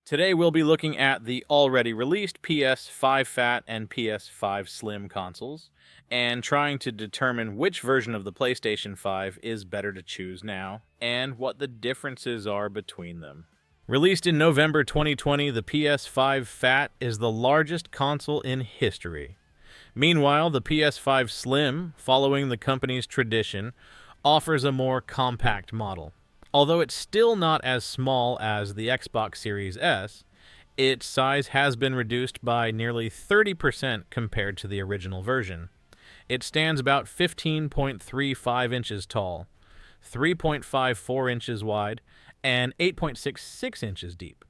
Today we'll be looking at the already released PS5 Fat and PS5 Slim consoles, and trying to determine which version of the PlayStation 5 is better to choose now, and what the differences are between them. Released in November 2020, the PS5 Fat is the largest console in history. Meanwhile, the PS5 Slim, following the company's tradition, offers a more compact model. Although it's still not as small as the Xbox Series S, its size has been reduced by nearly 30% compared to the original version. It stands about 15.35 inches tall, 3.54 inches wide, and 8.66 inches deep,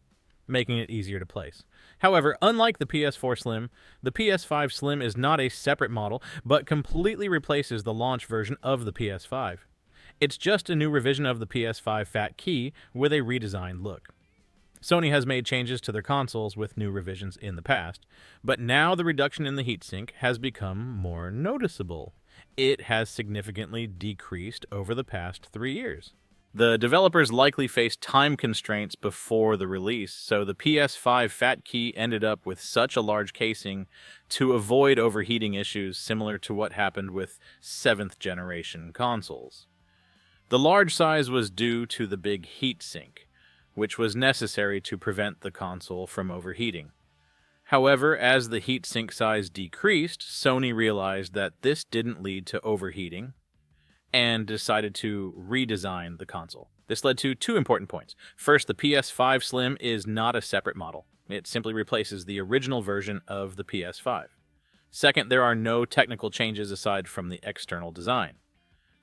making it easier to place. However, unlike the PS4 Slim, the PS5 Slim is not a separate model, but completely replaces the launch version of the PS5. It's just a new revision of the PS5 Fat Key with a redesigned look. Sony has made changes to their consoles with new revisions in the past, but now the reduction in the heatsink has become more noticeable. It has significantly decreased over the past 3 years. The developers likely faced time constraints before the release, so the PS5 Fat Key ended up with such a large casing to avoid overheating issues similar to what happened with 7th generation consoles. The large size was due to the big heatsink, which was necessary to prevent the console from overheating. However, as the heatsink size decreased, Sony realized that this didn't lead to overheating and decided to redesign the console. This led to two important points. First, the PS5 Slim is not a separate model. It simply replaces the original version of the PS5. Second, there are no technical changes aside from the external design.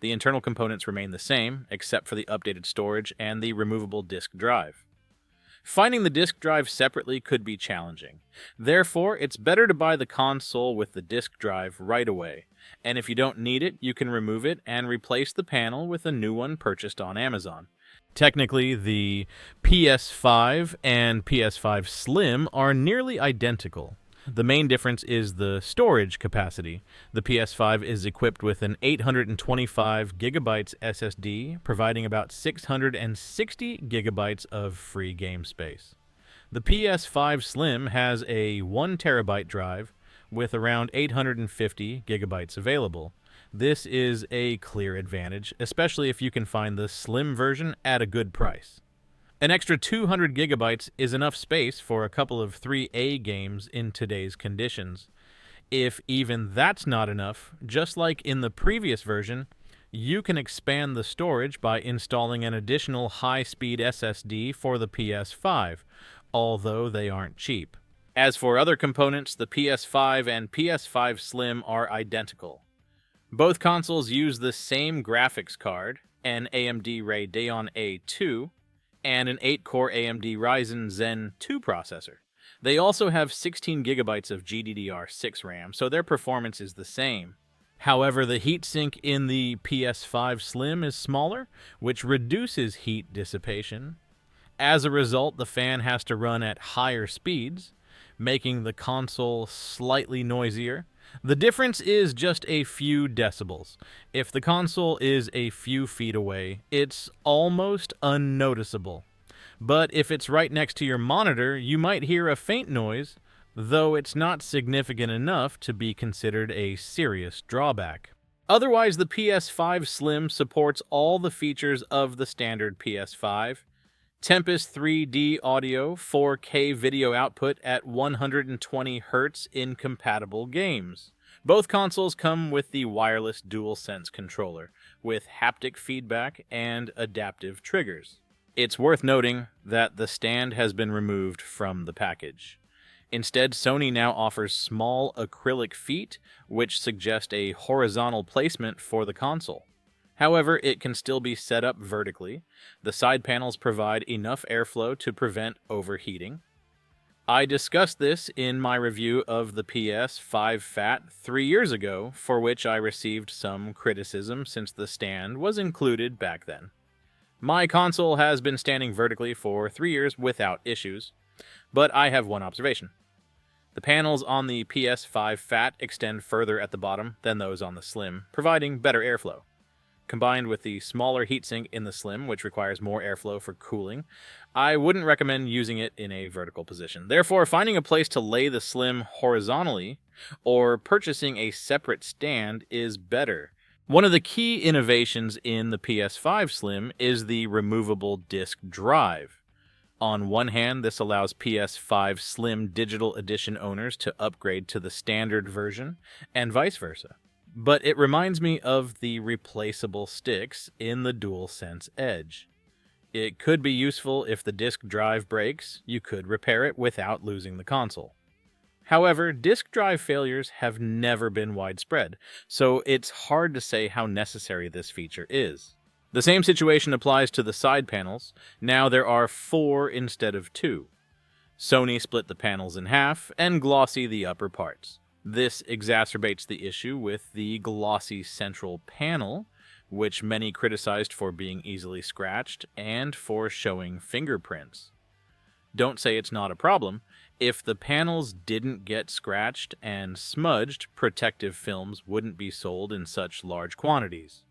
The internal components remain the same, except for the updated storage and the removable disk drive. Finding the disk drive separately could be challenging. Therefore, it's better to buy the console with the disk drive right away, and if you don't need it, you can remove it and replace the panel with a new one purchased on Amazon. Technically, the PS5 and PS5 Slim are nearly identical. The main difference is the storage capacity. The PS5 is equipped with an 825 gigabytes SSD, providing about 660 gigabytes of free game space. The PS5 Slim has a 1 terabyte drive with around 850 gigabytes available. This is a clear advantage, especially if you can find the Slim version at a good price. An extra 200 gigabytes is enough space for a couple of AAA games in today's conditions. If even that's not enough, just like in the previous version, you can expand the storage by installing an additional high-speed SSD for the PS5, although they aren't cheap. As for other components, the PS5 and PS5 Slim are identical. Both consoles use the same graphics card, an AMD Radeon A2, and an 8-core AMD Ryzen Zen 2 processor. They also have 16 gigabytes of GDDR6 RAM, so their performance is the same. However, the heatsink in the PS5 Slim is smaller, which reduces heat dissipation. As a result, the fan has to run at higher speeds, making the console slightly noisier. The difference is just a few decibels. If the console is a few feet away, it's almost unnoticeable. But if it's right next to your monitor, you might hear a faint noise, though it's not significant enough to be considered a serious drawback. Otherwise, the PS5 Slim supports all the features of the standard PS5. Tempest 3D audio, 4K video output at 120 Hz in compatible games. Both consoles come with the wireless DualSense controller, with haptic feedback and adaptive triggers. It's worth noting that the stand has been removed from the package. Instead, Sony now offers small acrylic feet, which suggest a horizontal placement for the console. However, it can still be set up vertically. The side panels provide enough airflow to prevent overheating. I discussed this in my review of the PS5 Fat 3 years ago, for which I received some criticism since the stand was included back then. My console has been standing vertically for 3 years without issues, but I have one observation. The panels on the PS5 Fat extend further at the bottom than those on the Slim, providing better airflow. Combined with the smaller heatsink in the Slim, which requires more airflow for cooling, I wouldn't recommend using it in a vertical position. Therefore, finding a place to lay the Slim horizontally or purchasing a separate stand is better. One of the key innovations in the PS5 Slim is the removable disk drive. On one hand, this allows PS5 Slim Digital Edition owners to upgrade to the standard version, and vice versa. But it reminds me of the replaceable sticks in the DualSense Edge. It could be useful if the disk drive breaks. You could repair it without losing the console. However, disk drive failures have never been widespread, so it's hard to say how necessary this feature is. The same situation applies to the side panels. Now there are 4 instead of 2. Sony split the panels in half and glossy the upper parts. This exacerbates the issue with the glossy central panel, which many criticized for being easily scratched and for showing fingerprints. Don't say it's not a problem. If the panels didn't get scratched and smudged, protective films wouldn't be sold in such large quantities.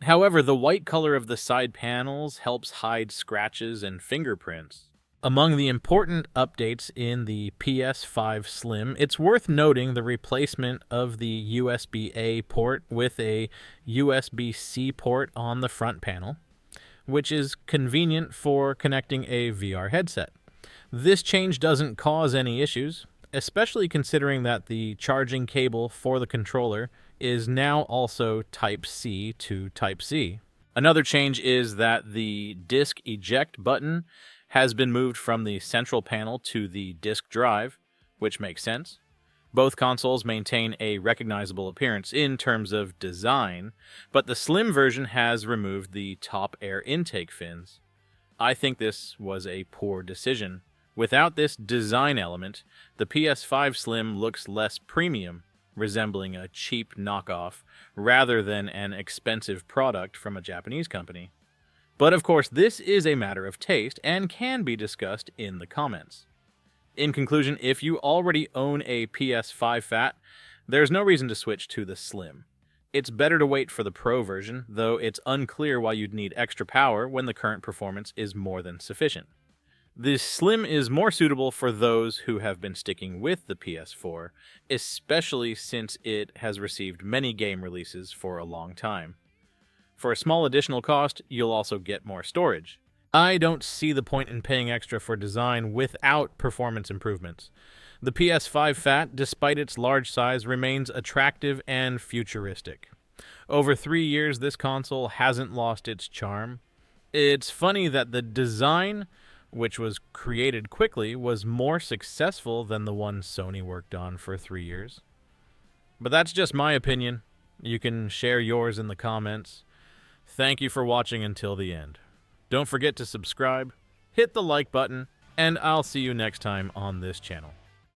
However, the white color of the side panels helps hide scratches and fingerprints. Among the important updates in the PS5 Slim, it's worth noting the replacement of the USB-A port with a USB-C port on the front panel, which is convenient for connecting a VR headset. This change doesn't cause any issues, especially considering that the charging cable for the controller is now also Type-C to Type-C. Another change is that the disk eject button has been moved from the central panel to the disk drive, which makes sense. Both consoles maintain a recognizable appearance in terms of design, but the Slim version has removed the top air intake fins. I think this was a poor decision. Without this design element, the PS5 Slim looks less premium, resembling a cheap knockoff rather than an expensive product from a Japanese company. But of course, this is a matter of taste and can be discussed in the comments. In conclusion, if you already own a PS5 Fat, there's no reason to switch to the Slim. It's better to wait for the Pro version, though it's unclear why you'd need extra power when the current performance is more than sufficient. The Slim is more suitable for those who have been sticking with the PS4, especially since it has received many game releases for a long time. For a small additional cost, you'll also get more storage. I don't see the point in paying extra for design without performance improvements. The PS5 Fat, despite its large size, remains attractive and futuristic. Over 3 years, this console hasn't lost its charm. It's funny that the design, which was created quickly, was more successful than the one Sony worked on for 3 years. But that's just my opinion. You can share yours in the comments. Thank you for watching until the end. Don't forget to subscribe, hit the like button, and I'll see you next time on this channel.